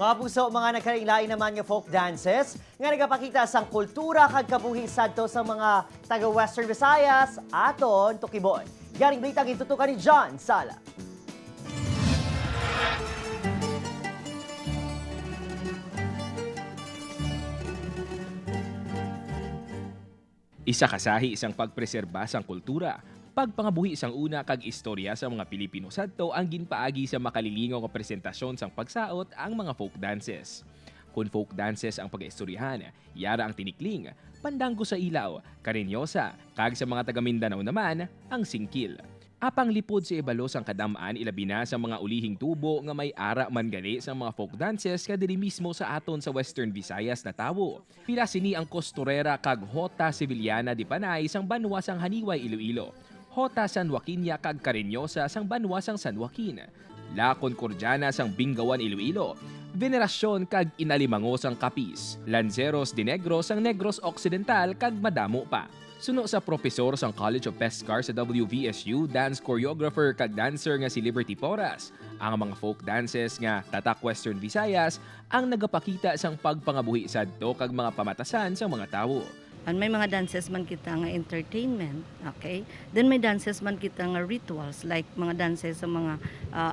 Mga puso, mga nagkarilain naman nga folk dances nga nagapakita sang kultura kag kabuhi sadto sa mga taga Western Visayas aton tukibon. Garing blitang itutukan ni John Sala. Isa kasahi isang pagpreserba sang kultura. Pagpangabuhi sang una kag istorya sa mga Pilipino sadto ang ginpaagi sa makalilingaw nga presentasyon sang pagsaot ang mga folk dances. Kung folk dances ang pag-istoryahan, yara ang tinikling, pandanggo sa ilaw, karinyosa, kag sa mga taga Mindanao naman, ang singkil. Apang lipod sa ibalos ang kadamaan ilabi na sa mga ulihing tubo nga may ara man gali sa mga folk dances kadiri mismo sa aton sa Western Visayas na tawo. Pila sini ang kosturera kag Hota Sevillana di Panay sang banwa sang Haniway Iloilo. Hota San Joaquinia kag Karinyosa sang banwa sang San Joaquin. La Concordiana sang Bingawan Iloilo. Venerasyon kag Inalimango sang Capiz. Lanceros de Negros sang Negros Occidental kag madamo pa. Suno sa profesor sang College of Pescar sa WVSU, dance choreographer kag dancer nga si Liberty Porras. Ang mga folk dances nga tatak Western Visayas ang nagapakita sang pagpangabuhi sadto kag mga pamatasan sa mga tawo. And may mga dances man kita nga entertainment, okay? Then may dances man kita nga rituals, like mga dances sa mga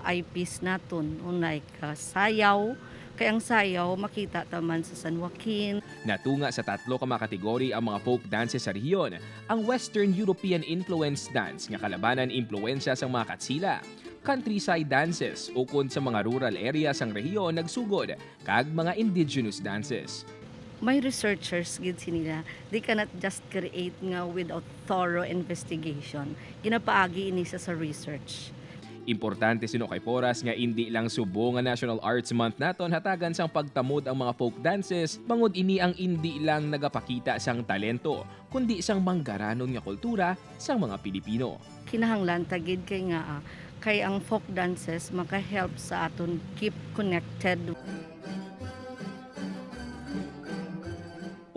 eyepiece naton, like sayaw. Kaya ang sayaw makita taman sa San Joaquin. Natunga sa tatlo ka mga kategori ang mga folk dances sa rehiyon. Ang Western European Influence Dance nga kalabanan impluensya sa mga katsila. Countryside dances ukon sa mga rural areas ang rehiyon nagsugod kag mga indigenous dances. May researchers gid nila, they cannot just create nga without thorough investigation. Ginapaagi ini sa research. Importante sino kay Porras nga hindi lang subo nga National Arts Month naton hatagan sang pagtamod ang mga folk dances, bangod ini ang hindi lang nagapakita sang talento, kundi sang manggaranon nga kultura sang mga Pilipino. Kinahanglan tagid kay ang folk dances maka-help sa aton keep connected.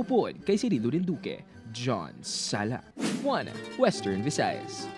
Upod kay Cirilo Duque, John Sala, One Western Visayas.